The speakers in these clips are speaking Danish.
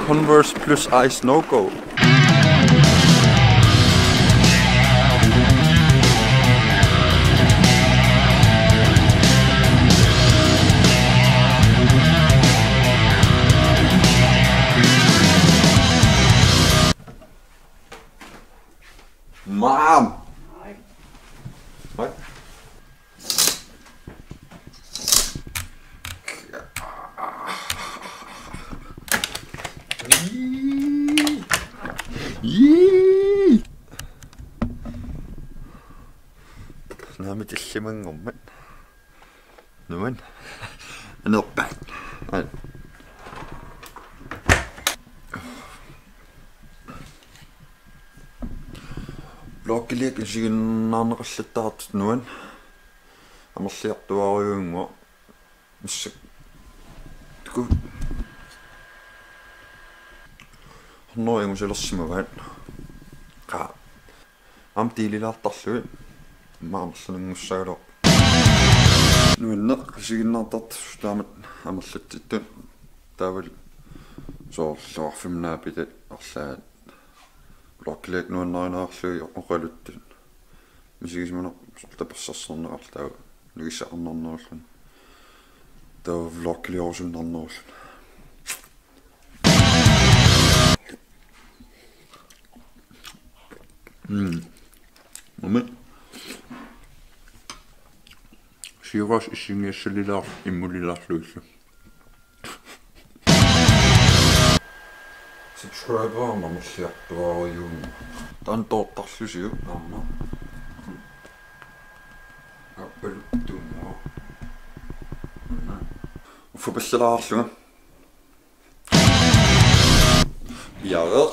Converse plus ice no-go. Mom! Hej. Nærmest det simpelthen om, mand. Nu, mand. Han er bag. Nej. Blokkelæggen siger en anden resultat nu, mand. Han har set, du var jo yngre. Men så... Det går... Han når jo selv små, mand. Ja. Han deler lidt af søen. Man sådan en musik op. Nu er det ikke noget, der man sætter den. Der vil så 5 minutter i det, og så blokkelæg nu en nøgne søg og rølle den. Hvis ikke man der bare så sådan alt der nu ikke sådan noget sådan. Der var blokkelæg også en anden også. Moment. Syros i sin lille immunilærløse. Så tror jeg bare, man må se, at du var jo... Der er en dotter, synes jeg, mamma. Jeg er vel dummer. Hvorfor bestiller jeg altså? Jeg ved.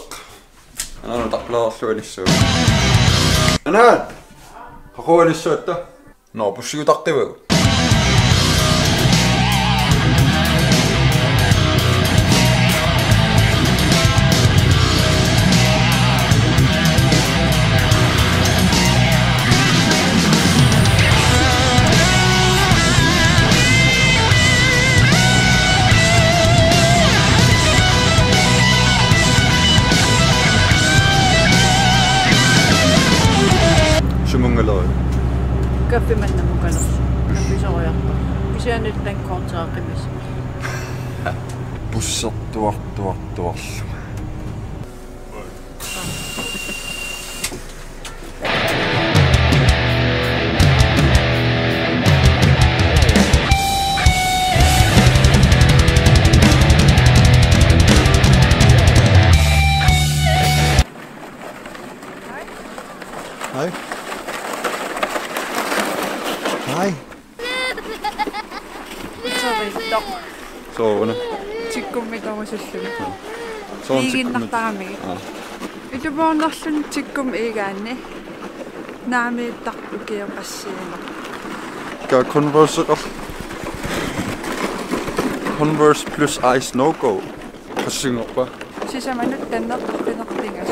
Han er der klar at slå i søvn. Anna! Har du lidt sødt der? Nå, på syge dag det var. Kaffe mennä mukana. Kaffe soojattu. Kyse nyt tämän konsaakimissa. Pussattua. Hej. Hej. Sorry. Tikkummiga usullu. Liiginnartarami. Ituvornerlun tikkum igaanni. Naamiittarpukioqassiina. Ka Converse plus ice no-go. Qassingorpa. Sisamanut tannertarpinertingas.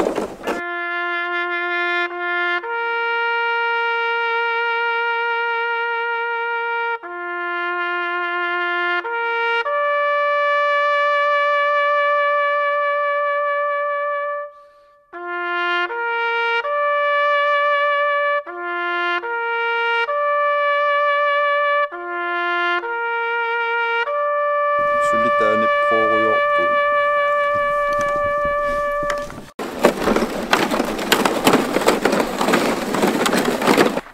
Soliderne prøver på.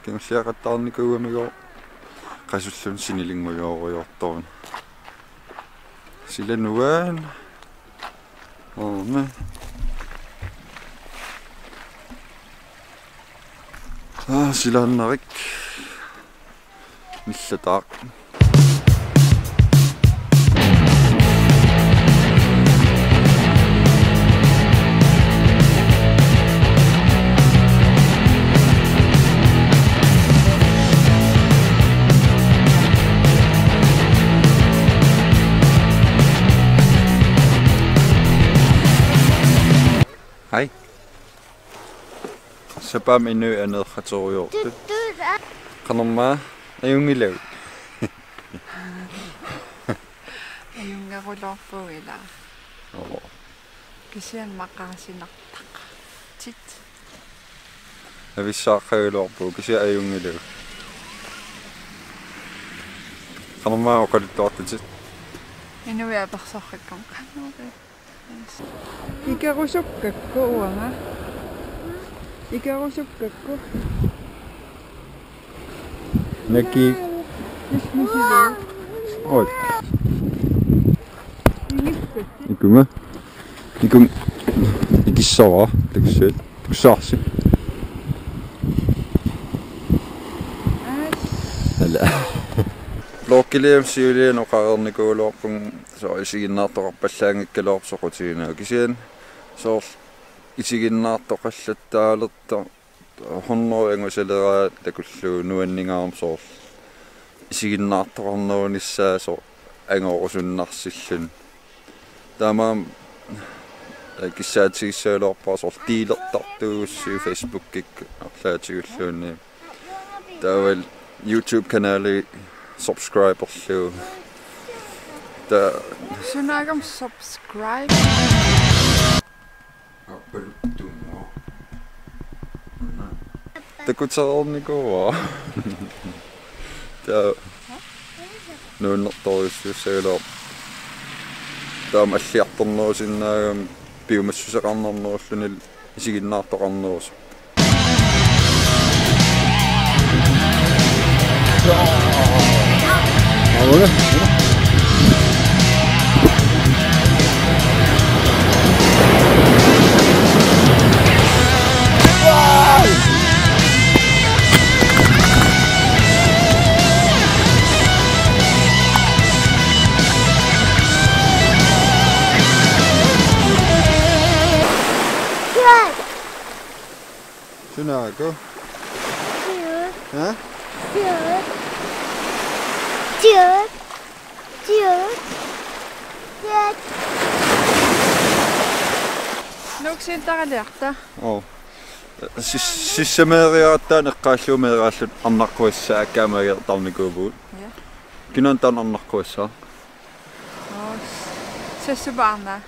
Kan man se, at der ikke ud med går. Resultaten siniling med over i årdagen. Sille nu er en. Og med. Sille han er ikke. Misse dag. Hej. Så bare min ø er nede fra Torjord. Kan du med? Ayungilaut. Ayungarulorpuila. Oo. Kisian maqaasinartaqa. Tit. Avissaaqailorpu kisia ayungilaut. Qanammaa uqalittuartutit. Inuiapersorrikkam qanuupi. Ikerusukakku uanga. Ikerusukakku. Naki. Oi. Ikunga. Ikung. Ikissawa. Tikset. Tiksaarsi. Hala. Lokiliam siulien oqarernikuuluorpun so isiginnaartoqarpallaangikkaluorsoqutiina kisian so isiginnaartoqallattaalerta hornoringusalera takullu nuanningaarm so isiginnaartoqarnerunissaa so angoorusunnarсиллун таамаам киссаатигиссаалуарпаа сор тилертартууссуу Facebook-ик арлаатигуллуунни таавал YouTube канали subscriberluu ta Sunagam subscribe appaluttuunga takutsaarnikuwa ta nuunnertoriussuussagaloo taam аллиарторнерусиннаагам пиумассусеқарнернеруллунил исигиннаартоқарнерус Ahora. Sunago. Huh? Nuksintaqaliarta. Oh. Sissameeriarattaan eqqaalluumeeraallut arnaqquissa akkaamagiartarnikuubuut. Ja. Kinan taan arnaqquissa. Sessubarna.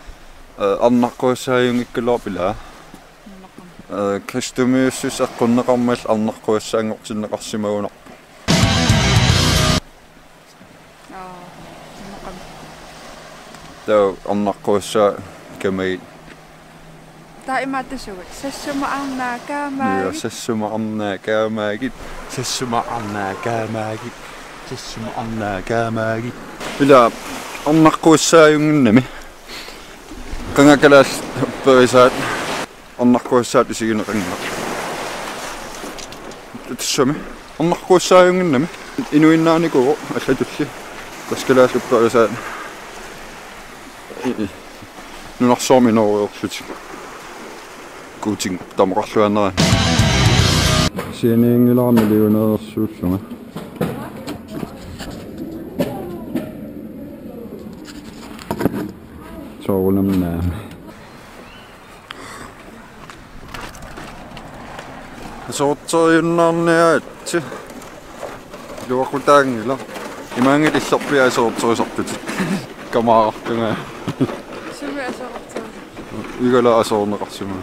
Arnaqquissaajungikkuloorpilaa. Kristumiussus eqqunneqarmal arnaqquissaangortinneqarsimagunar. Tau arnaqquissa kamai Taimaatasugut sessuma kaamaagit. Ja sessuma-arnaakaamaagit. Sessuma-arnaakaamaagit. Sessuma-arnaakaamaagit. Ila arnaqquissaajunginnami. Qangakalaas perisaat arnaqquissaat isigineqangnaq. Tissami arnaqquissaajunginnami. Inuinnaanikuuq аллатулли. Таскалааллуп perisaat. Nunarsoormineruyorlutik. Kuuting tamaqarluanera. Sianiingilaarmi liuneersuullunga. Soorunamnaami. Soortoriunnaarniaatsi. Luaqutaangila. Imaangilillerpia soortorisortutit. Kamaarartunga. Igala asoorneqarsuma.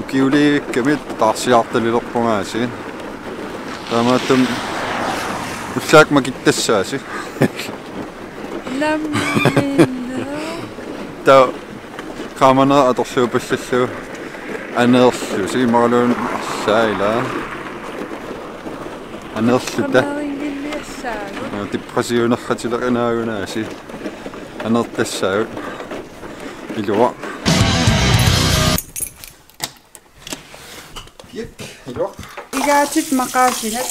Ukiuliikkamit taarsiaartalilerpungaasiin. Taamaatum ullaak makittassaasi. Lamminna. Ta qaamana atorluupallallu aneerlu siimaraluun arsaila. Aneerluta. Tipqasiunerratilerinaaunaasi. Aneertassaut. Ilua. Ilua. Igaatit maqaasinat.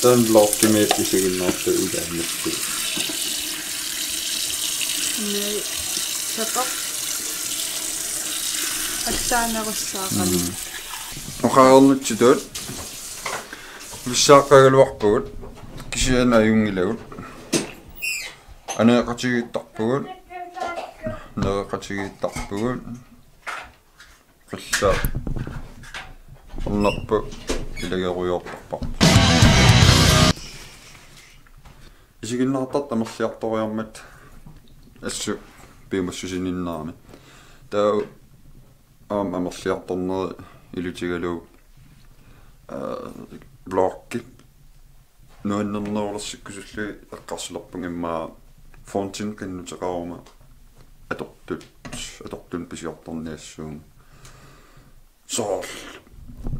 Tan loqkimeet isiginnaarlu ugaannattu. Nei sapaq. Aksaanerussaaqani. Oqarernutsituut. Vissaaqagaluarpugut. Kisian ajungilagut. Aneeqatigittarpugut. Neeqatigittarpugut. Qilla. Ornerpu ilageruyorparpa. Isiginnaartat amерлиарториармат ассу пиумассусининнаами таа амерлиарторнери илутигалуу блокки нуаннернерулерсиккусуллуи эққарсулерпун иммаа фонтин киннутеқарума атортун писиорторниассуун соор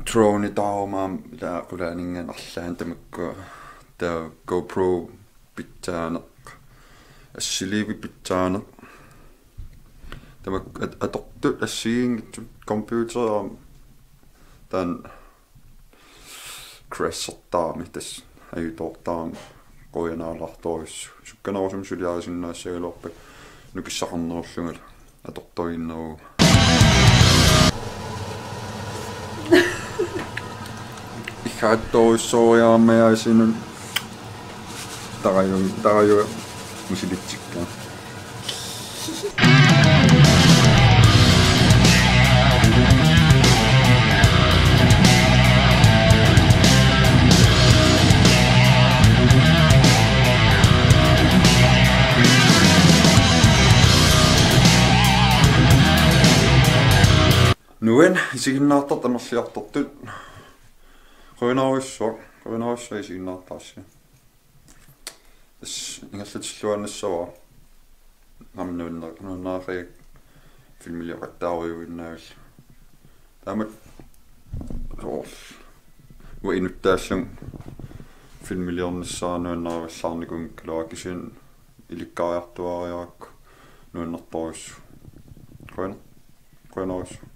трони таумаам ла куланинган арлаан тамакку таа GoPro питтаанеқ ассиливи питтаанеқ тамак аторту ассигингитсу компьютер тан крэшертаами тас аюутортаам qoyanaarlartoris sukkanerusum suliaasinnaassagaloorpak nukissaqarnerullungal atortoinneru ikhaattorissooriaammayaasinun taraju musilitsikka Nuen isiginnaartar tamerliartortut qoinarussua isiginnaartaassi as ingallutilluannassava namnuunnaariak filmiliaqattaariuinnaavil taamat wa inuttaallung filmiliornissaanuannaavallaarnikun kalaakisiin ilikkaariartuariarakku nuunnertorissu qoinarussua